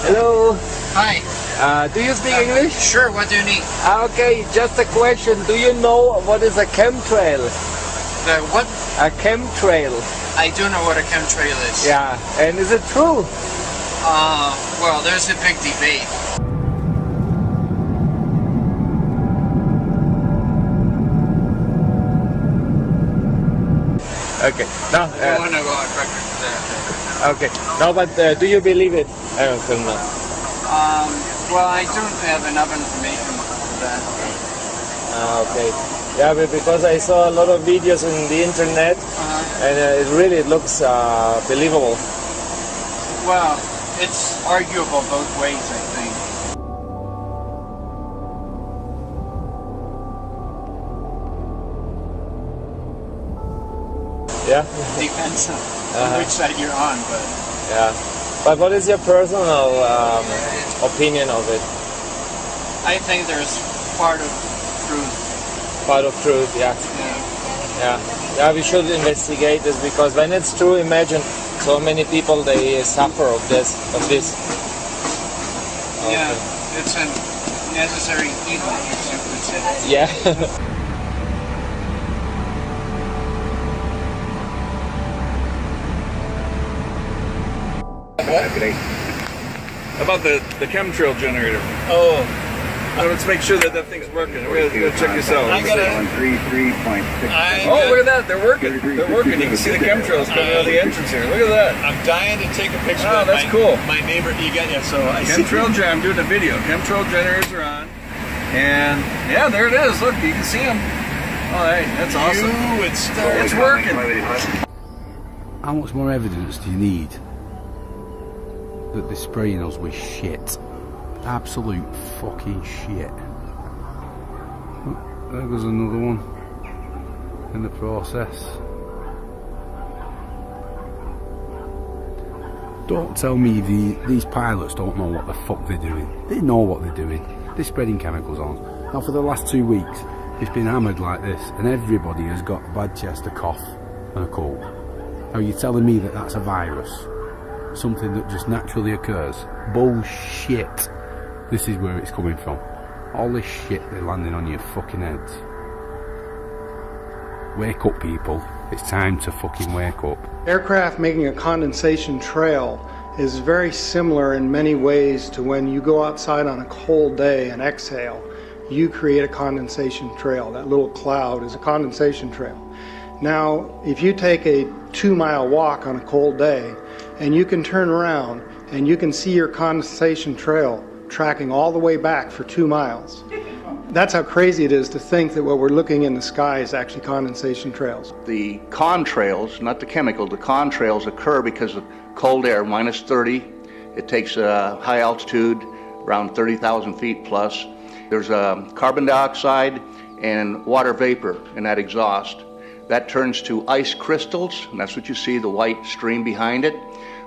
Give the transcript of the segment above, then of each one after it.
Hello. Hi. Do you speak English? Sure, what do you need? Okay, just a question. Do you know what is a chemtrail? The what? A chemtrail. I do know what a chemtrail is. Yeah, and is it true? Well, there's a big debate. Okay. No. I don't want to go on record for that. Okay. No, but do you believe it? I don't know. Well, I don't have enough information for that. Okay. Yeah, but because I saw a lot of videos on the internet, and it really looks believable. Well, it's arguable both ways, I think. Yeah. Depends on which side you're on, but yeah. But what is your personal opinion of it? I think there's part of truth. Part of truth, yeah. Yeah, we should investigate this, because when it's true, imagine so many people they suffer of this. Yeah, it's a necessary evil, you would say. Yeah. About the chemtrail generator. Oh. Let's make sure that thing's working. We're gonna check this out. I gotta. Oh, look at that! They're working. They're working. You can see the chemtrails coming out of the entrance here. Look at that. I'm dying to take a picture. Oh, that's cool. My neighbor, you got so I Chemtrail gen. I'm doing a video. Chemtrail generators are on, and yeah, there it is. Look, you can see them. Oh, hey, that's awesome. It's working. How much more evidence do you need that they're spraying us with shit? Absolute fucking shit. Oh, there goes another one in the process. Don't tell me these pilots don't know what the fuck they're doing. They know what they're doing. They're spreading chemicals on. Now for the last 2 weeks it's been hammered like this, and everybody has got a bad chest, a cough and a cold. Now you're telling me that that's a virus? Something that just naturally occurs? Bullshit. This is where it's coming from. All this shit they're landing on your fucking heads. Wake up, people. It's time to fucking wake up. Aircraft making a condensation trail is very similar in many ways to when you go outside on a cold day and exhale. You create a condensation trail. That little cloud is a condensation trail. Now, if you take a 2-mile walk on a cold day and you can turn around and you can see your condensation trail tracking all the way back for 2 miles. That's how crazy it is to think that what we're looking in the sky is actually condensation trails. The contrails, not the chemical, the contrails occur because of cold air, minus 30. It takes high altitude, around 30,000 feet plus. There's carbon dioxide and water vapor in that exhaust. That turns to ice crystals, and that's what you see, the white stream behind it.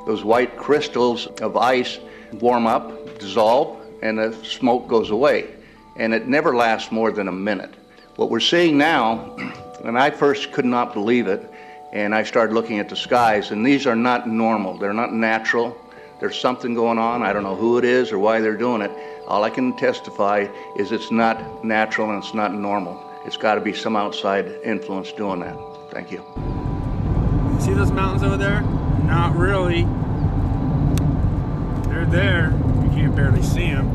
Those white crystals of ice warm up, dissolve, and the smoke goes away. And it never lasts more than a minute. What we're seeing now, and I first could not believe it, and I started looking at the skies, and these are not normal, they're not natural. There's something going on, I don't know who it is or why they're doing it. All I can testify is it's not natural and it's not normal. It's got to be some outside influence doing that. Thank you. See those mountains over there? Not really. They're there. You can't barely see them.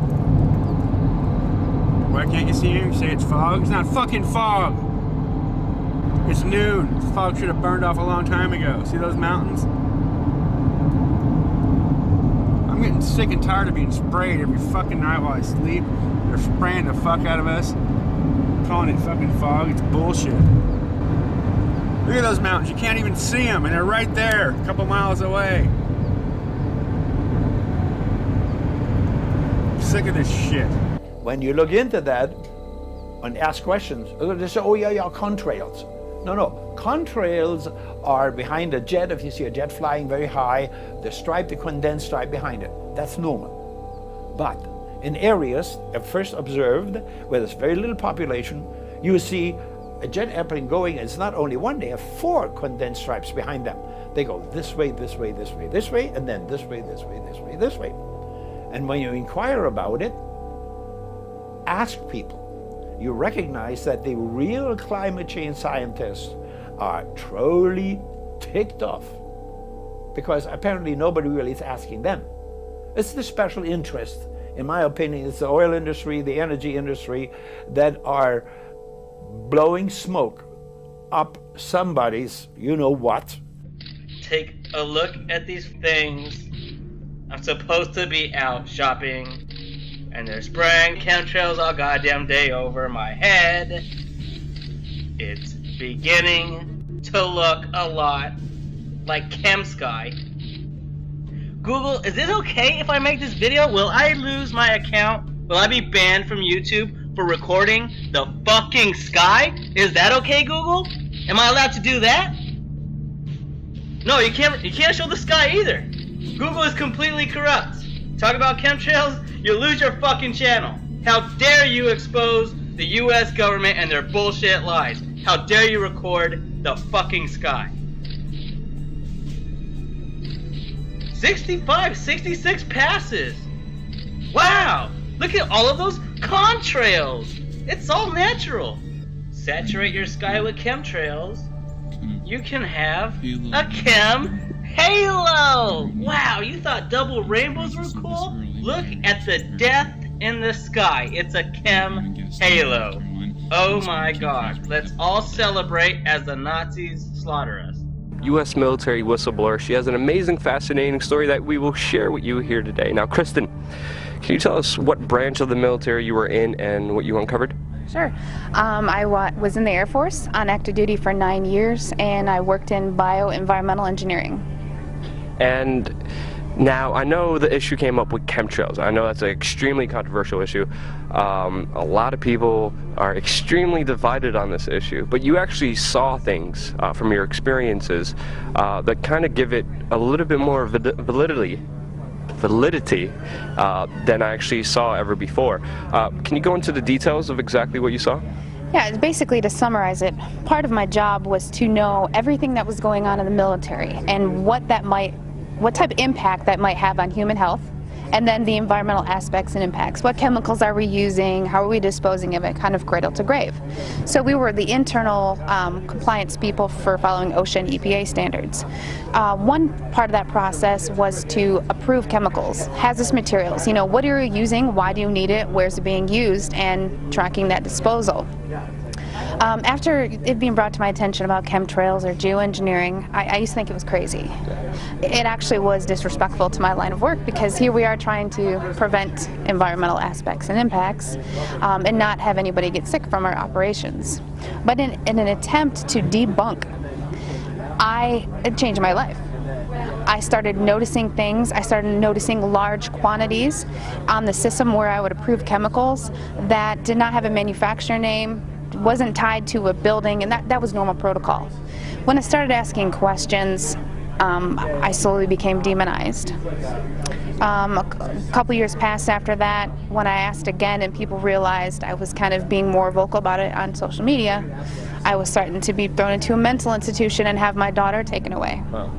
Why can't you see them? You say it's fog? It's not fucking fog. It's noon. The fog should have burned off a long time ago. See those mountains? I'm I'm getting sick and tired of being sprayed every fucking night while I sleep. They're spraying the fuck out of us, calling it fucking fog. It's bullshit. Look at those mountains. You can't even see them, and they're right there, a couple miles away. I'm sick of this shit. When you look into that and ask questions, they say, oh yeah, contrails. No, contrails are behind a jet. If you see a jet flying very high, the stripe, the condensed stripe behind it, that's normal. But in areas first observed where there's very little population, you see a jet airplane going, and it's not only one, they have 4 condensed stripes behind them. They go this way, this way, this way, this way, and then this way, this way, this way, this way. And when you inquire about it, ask people, you recognize that the real climate change scientists are truly ticked off, because apparently nobody really is asking them. It's the special interest, in my opinion, it's the oil industry, the energy industry, that are blowing smoke up somebody's you-know-what. Take a look at these things. I'm supposed to be out shopping, and they're spraying chemtrails all goddamn day over my head. It's beginning to look a lot like ChemSky. Google, is it okay if I make this video? Will I lose my account? Will I be banned from YouTube for recording the fucking sky? Is that okay, Google? Am I allowed to do that? No, you can't show the sky either. Google is completely corrupt. Talk about chemtrails, you lose your fucking channel. How dare you expose the US government and their bullshit lies? How dare you record the fucking sky? 65, 66 passes. Wow, look at all of those contrails. It's all natural. Saturate your sky with chemtrails. You can have a chem halo. Wow, you thought double rainbows were cool? Look at the death in the sky. It's a chem halo. Oh my gosh. Let's all celebrate as the Nazis slaughter us. U.S. military whistleblower. She has an amazing, fascinating story that we will share with you here today. Now, Kristen, can you tell us what branch of the military you were in and what you uncovered? Sure. I was in the Air Force on active duty for 9 years, and I worked in bioenvironmental engineering. And now, I know the issue came up with chemtrails. I know that's an extremely controversial issue. A lot of people are extremely divided on this issue, but you actually saw things from your experiences that kind of give it a little bit more validity than I actually saw ever before. Can you go into the details of exactly what you saw? Yeah, basically, to summarize it, part of my job was to know everything that was going on in the military and what type of impact that might have on human health, and then the environmental aspects and impacts. What chemicals are we using? How are we disposing of it? Kind of cradle to grave. So we were the internal compliance people for following OSHA and EPA standards. One part of that process was to approve chemicals, hazardous materials. You know, what are you using? Why do you need it? Where's it being used? And tracking that disposal. After it being brought to my attention about chemtrails or geoengineering, I used to think it was crazy. It actually was disrespectful to my line of work, because here we are trying to prevent environmental aspects and impacts and not have anybody get sick from our operations. But in an attempt to debunk, it changed my life. I started noticing things. I started noticing large quantities on the system where I would approve chemicals that did not have a manufacturer name, wasn't tied to a building, and that was normal protocol. When I started asking questions, I slowly became demonized. A couple years passed after that when I asked again and people realized I was kind of being more vocal about it on social media. I was starting to be thrown into a mental institution and have my daughter taken away. Wow.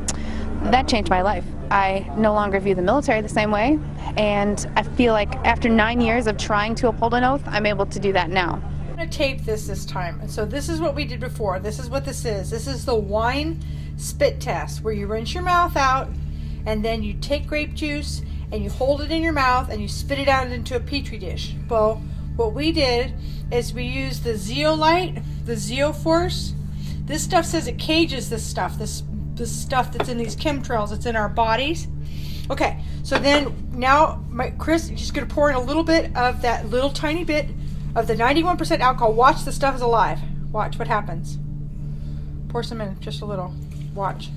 That changed my life. I no longer view the military the same way, and I feel like after 9 years of trying to uphold an oath, I'm able to do that now. I'm going to tape this time. And so this is what we did before. This is what this is. This is the wine spit test, where you rinse your mouth out and then you take grape juice and you hold it in your mouth and you spit it out into a petri dish. Well, what we did is we used the zeolite, the zeoforce. This stuff says it cages this stuff, this stuff that's in these chemtrails, it's in our bodies. Okay, so then now, Chris, just going to pour in a little bit of that little tiny bit of the 91% alcohol. Watch, the stuff is alive. Watch what happens. Pour some in, just a little. Watch.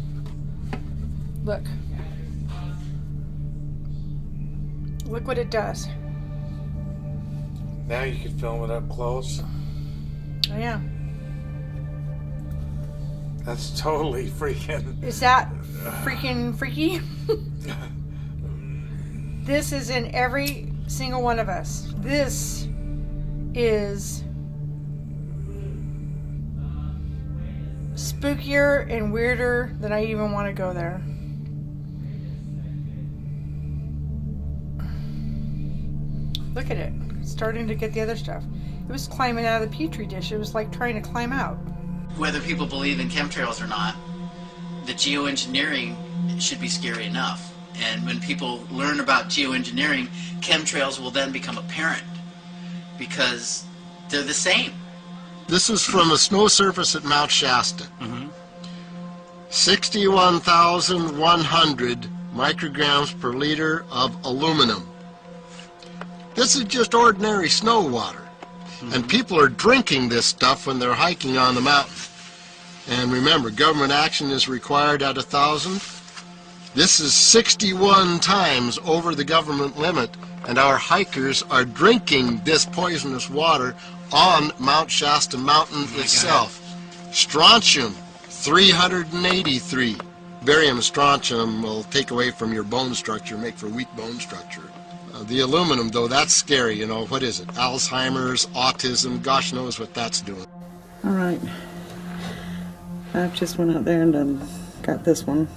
Look. Look what it does. Now you can film it up close. Oh, yeah. That's totally freaking... Is that freaking freaky? This is in every single one of us. This is spookier and weirder than I even want to go there. Look at it. It's starting to get the other stuff. It was climbing out of the petri dish. It was like trying to climb out. Whether people believe in chemtrails or not, the geoengineering should be scary enough. And when people learn about geoengineering, chemtrails will then become apparent because they're the same. This is from a snow surface at Mount Shasta. 61,100 micrograms per liter of aluminum. This is just ordinary snow water. And people are drinking this stuff when they're hiking on the mountain. And remember, government action is required at 1,000. This is 61 times over the government limit, and our hikers are drinking this poisonous water on Mount Shasta Mountain itself. Strontium, 383. Barium and strontium will take away from your bone structure, make for weak bone structure. The aluminum, though, that's scary, you know. What is it? Alzheimer's, autism, gosh knows what that's doing. All right. I've just went out there and got this one.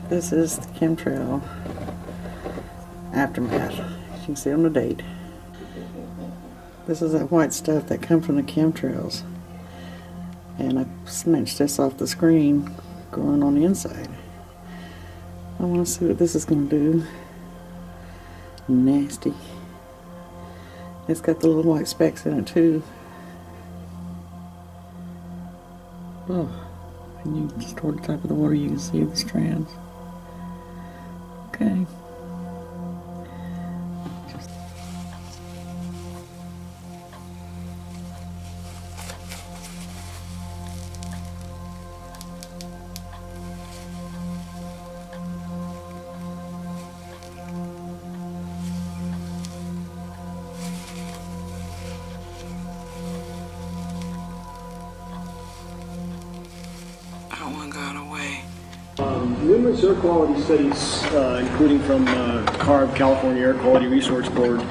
This is the chemtrail aftermath. You can see on the date. This is that white stuff that comes from the chemtrails. And I snatched this off the screen going on the inside. I want to see what this is going to do. Nasty. It's got the little white specks in it too. Oh, and you just toward the top of the water you can see the strands. Okay. Numerous air quality studies, including from CARB, California Air Quality Resource Board,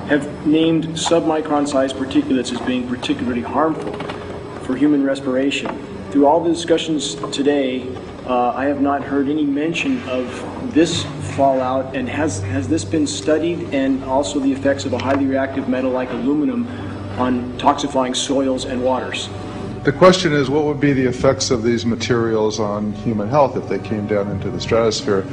have named submicron-sized particulates as being particularly harmful for human respiration. Through all the discussions today, I have not heard any mention of this fallout, and has this been studied, and also the effects of a highly reactive metal like aluminum on toxifying soils and waters? The question is, what would be the effects of these materials on human health if they came down into the stratosphere,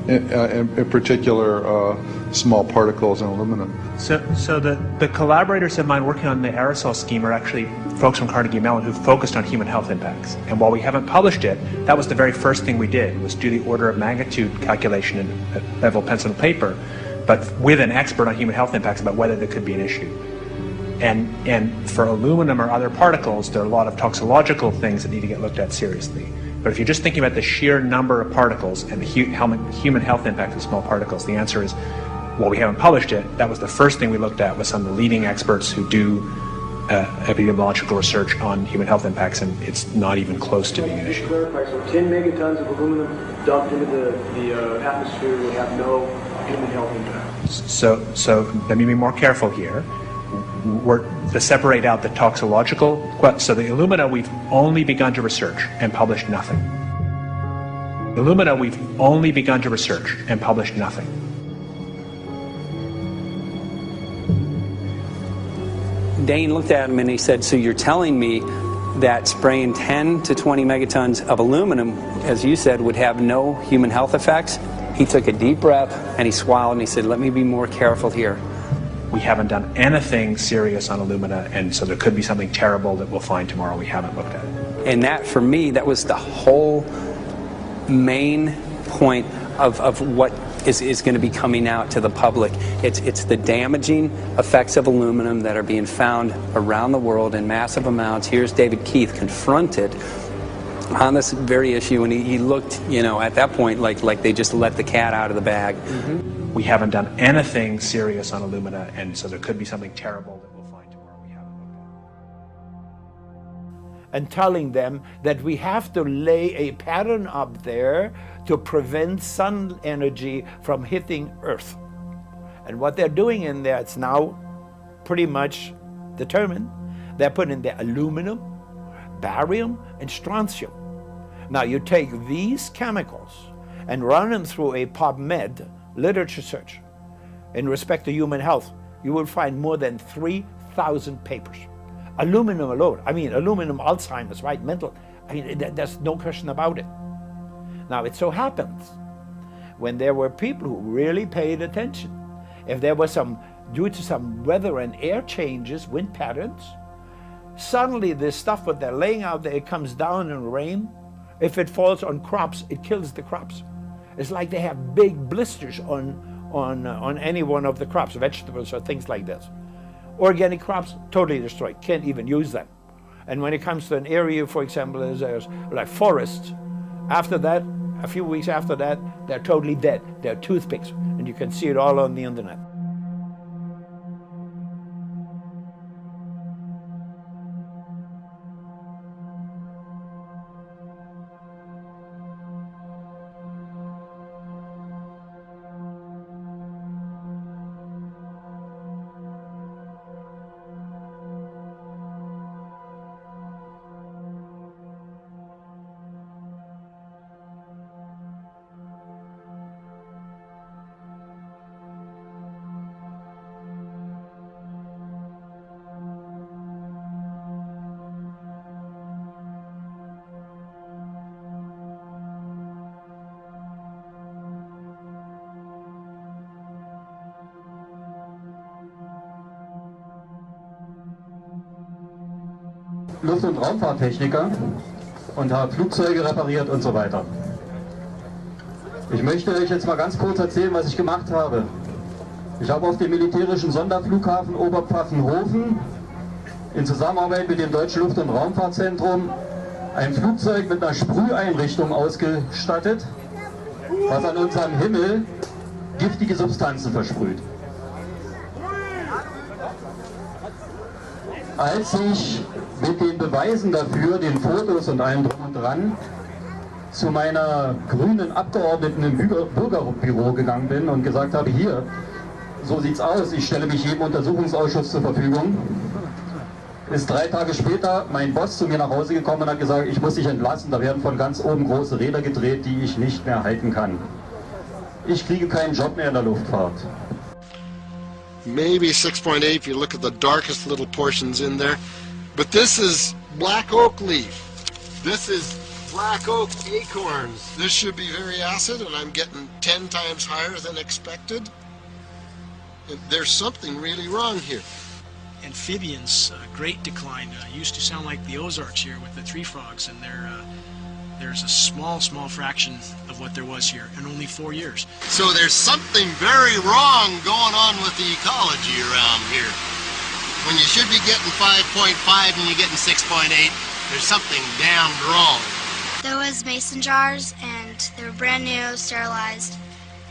in particular small particles and aluminum? So the collaborators of mine working on the aerosol scheme are actually folks from Carnegie Mellon who focused on human health impacts. And while we haven't published it, that was the very first thing we did, was do the order of magnitude calculation in level pencil and paper, but with an expert on human health impacts about whether there could be an issue. And for aluminum or other particles, there are a lot of toxicological things that need to get looked at seriously. But if you're just thinking about the sheer number of particles and the human health impact of small particles, the answer is, well, we haven't published it. That was the first thing we looked at with some of the leading experts who do epidemiological research on human health impacts, and it's not even close to being an issue. So 10 megatons of aluminum dumped into the atmosphere will have no human health impact. So let me be more careful here. We're to separate out the toxicological. So the alumina, we've only begun to research and published nothing. Alumina, we've only begun to research and published nothing. Dane looked at him and he said, so you're telling me that spraying 10 to 20 megatons of aluminum, as you said, would have no human health effects? He took a deep breath and he swallowed and he said, let me be more careful here. We haven't done anything serious on alumina, and so there could be something terrible that we'll find tomorrow we haven't looked at. And that, for me, that was the whole main point of what is going to be coming out to the public. It's the damaging effects of aluminum that are being found around the world in massive amounts. Here's David Keith confronted on this very issue, and he looked, you know, at that point like they just let the cat out of the bag. Mm-hmm. We haven't done anything serious on alumina, and so there could be something terrible that we'll find tomorrow we haven't looked at. And telling them that we have to lay a pattern up there to prevent sun energy from hitting Earth. And what they're doing in there, it's now pretty much determined. They're putting the aluminum, barium, and strontium. Now you take these chemicals and run them through a PubMed literature search in respect to human health. You will find more than 3,000 papers. Aluminum alone, I mean aluminum, Alzheimer's, right, mental, I mean there's no question about it. Now it so happens, when there were people who really paid attention, if there was due to some weather and air changes, wind patterns, suddenly this stuff what they're laying out there, it comes down in rain. If it falls on crops, it kills the crops. It's like they have big blisters on any one of the crops, vegetables or things like this. Organic crops, totally destroyed, can't even use them. And when it comes to an area, for example, there's like forests, after that, a few weeks after that, they're totally dead. They're toothpicks, and you can see it all on the internet. Luft- und Raumfahrttechniker und habe Flugzeuge repariert und so weiter. Ich möchte euch jetzt mal ganz kurz erzählen, was ich gemacht habe. Ich habe auf dem militärischen Sonderflughafen Oberpfaffenhofen in Zusammenarbeit mit dem Deutschen Luft- und Raumfahrtzentrum ein Flugzeug mit einer Sprüheinrichtung ausgestattet, was an unserem Himmel giftige Substanzen versprüht. Als ich mit den Beweisen dafür, den Fotos und allem drum und dran, zu meiner grünen Abgeordneten im Bürgerbüro gegangen bin und gesagt habe, hier, so sieht's aus, ich stelle mich jedem Untersuchungsausschuss zur Verfügung, ist 3 Tage später mein Boss zu mir nach Hause gekommen und hat gesagt, ich muss dich entlassen, da werden von ganz oben große Räder gedreht, die ich nicht mehr halten kann. Ich kriege keinen Job mehr in der Luftfahrt. Maybe 6.8 if you look at the darkest little portions in there. But this is black oak leaf. This is black oak acorns. This should be very acid, and I'm getting 10 times higher than expected. There's something really wrong here. Amphibians, great decline. Used to sound like the Ozarks here with the tree frogs, and there's a small fraction of what there was here in only 4 years. So there's something very wrong going on with the ecology around here. When you should be getting 5.5 and you're getting 6.8, there's something damned wrong. There was mason jars, and they were brand new, sterilized,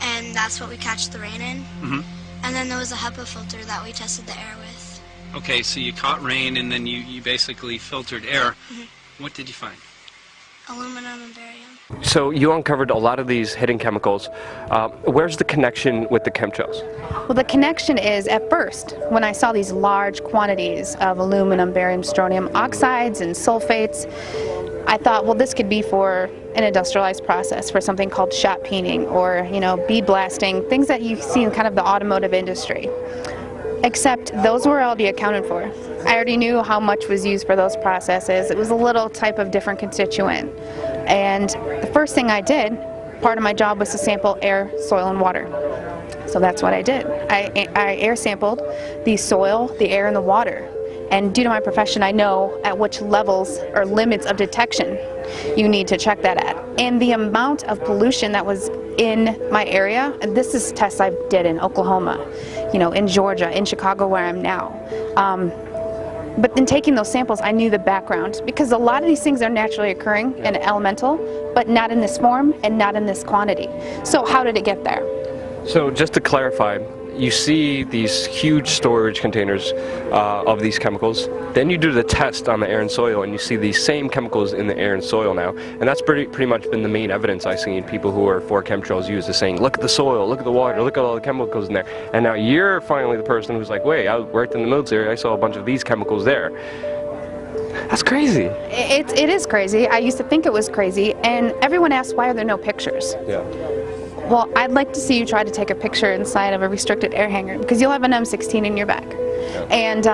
and that's what we catch the rain in. Mm-hmm. And then there was a HEPA filter that we tested the air with. Okay, so you caught rain and then you basically filtered air. Mm-hmm. What did you find? Aluminum and barium. So you uncovered a lot of these hidden chemicals. Where's the connection with the chemtrails? Well, the connection is, at first, when I saw these large quantities of aluminum, barium, strontium oxides and sulfates, I thought, well, this could be for an industrialized process, for something called shot peening or, bead blasting, things that you see in kind of the automotive industry. Except those were already accounted for. I already knew how much was used for those processes. It was a little type of different constituent. And the first thing I did, part of my job was to sample air, soil, and water. So that's what I did. I air sampled the soil, the air, and the water. And due to my profession, I know at which levels or limits of detection you need to check that at. And the amount of pollution that was in my area, and this is tests I did in Oklahoma, you know, in Georgia, in Chicago where I'm now. But in taking those samples, I knew the background, because a lot of these things are naturally occurring and elemental, but not in this form and not in this quantity. So how did it get there? So just to clarify, you see these huge storage containers of these chemicals. Then you do the test on the air and soil, and you see these same chemicals in the air and soil now. And that's pretty much been the main evidence I've seen people who are for chemtrails use, is saying, look at the soil, look at the water, look at all the chemicals in there. And now you're finally the person who's like, wait, I worked in the military, I saw a bunch of these chemicals there. That's crazy. It is crazy. I used to think it was crazy, and everyone asks, why are there no pictures? Yeah. Well, I'd like to see you try to take a picture inside of a restricted air hangar, because you'll have an M16 in your back. Yeah. And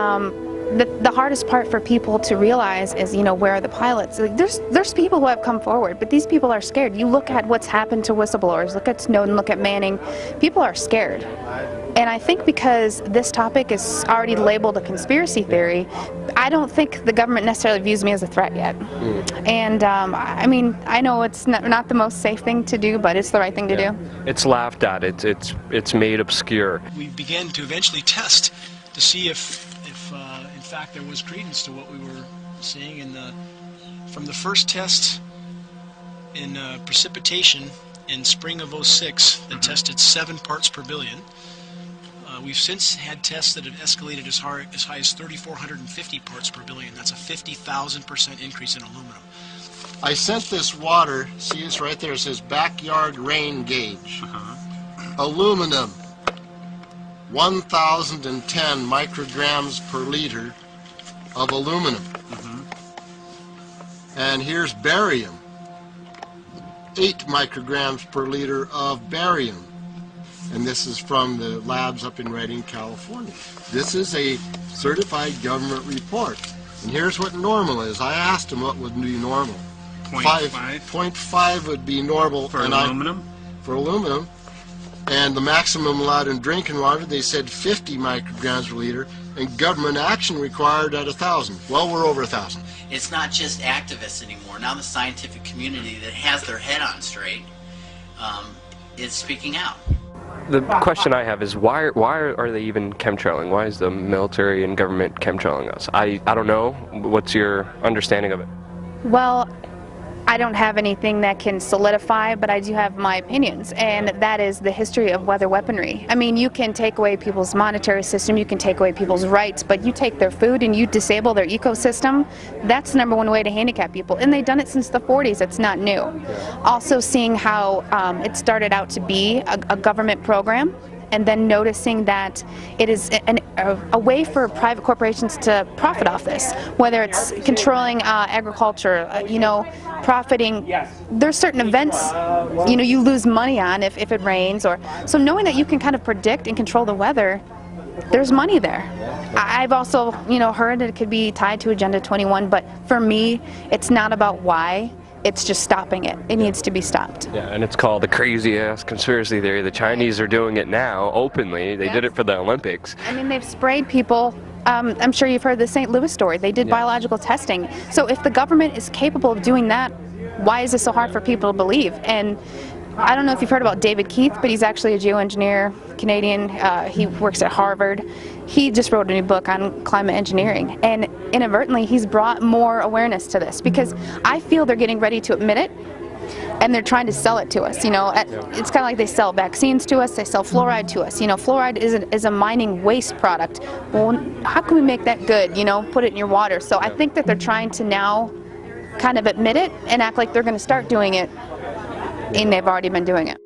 the hardest part for people to realize is, you know, where are the pilots? Like, there's people who have come forward, but these people are scared. You look at what's happened to whistleblowers, look at Snowden, look at Manning. People are scared. And I think because this topic is already labeled a conspiracy theory, I don't think the government necessarily views me as a threat yet. And I mean, I know it's not the most safe thing to do, but it's the right thing to do. It's laughed at. It's made obscure. We began to eventually test to see if in fact there was credence to what we were seeing. From the first test in precipitation in spring of '06 that tested 7 parts per billion. We've since had tests that have escalated as high as 3,450 parts per billion. That's a 50,000% increase in aluminum. I sent this water, see it's right there, it says backyard rain gauge. Aluminum, 1,010 micrograms per liter of aluminum. And here's barium, 8 micrograms per liter of barium. And this is from the labs up in Redding, California. This is a certified government report. And here's what normal is. I asked him what would be normal. 0.5 would be normal. For aluminum? For aluminum. And the maximum allowed in drinking water, they said 50 micrograms per liter, and government action required at 1,000. Well, we're over 1,000. It's not just activists anymore. Now the scientific community that has their head on straight is speaking out. The question I have is, why are they even chemtrailing? Why is the military and government chemtrailing us? I don't know. What's your understanding of it? Well, I don't have anything that can solidify, but I do have my opinions, and that is the history of weather weaponry. I mean, you can take away people's monetary system, you can take away people's rights, but you take their food and you disable their ecosystem, that's the #1 way to handicap people. And they've done it since the 40s, it's not new. Also seeing how it started out to be a government program, and then noticing that it is a way for private corporations to profit off this, whether it's controlling agriculture, you know, profiting. There's certain events, you know, you lose money on if it rains, or so knowing that you can kind of predict and control the weather, there's money there. I've also, you know, heard that it could be tied to Agenda 21, but for me, it's not about why. It's just stopping it. It needs to be stopped. Yeah, and it's called the crazy-ass conspiracy theory. The Chinese are doing it now, openly. They did it for the Olympics. I mean, they've sprayed people. I'm sure you've heard the St. Louis story. They did biological testing. So if the government is capable of doing that, why is it so hard for people to believe? And I don't know if you've heard about David Keith, but he's actually a geoengineer, Canadian. He works at Harvard. He just wrote a new book on climate engineering, and inadvertently he's brought more awareness to this, because I feel they're getting ready to admit it, and they're trying to sell it to us. You know, it's kind of like they sell vaccines to us, they sell fluoride to us. You know, fluoride is a mining waste product. Well, how can we make that good? You know, put it in your water. So I think that they're trying to now kind of admit it and act like they're going to start doing it, and they've already been doing it.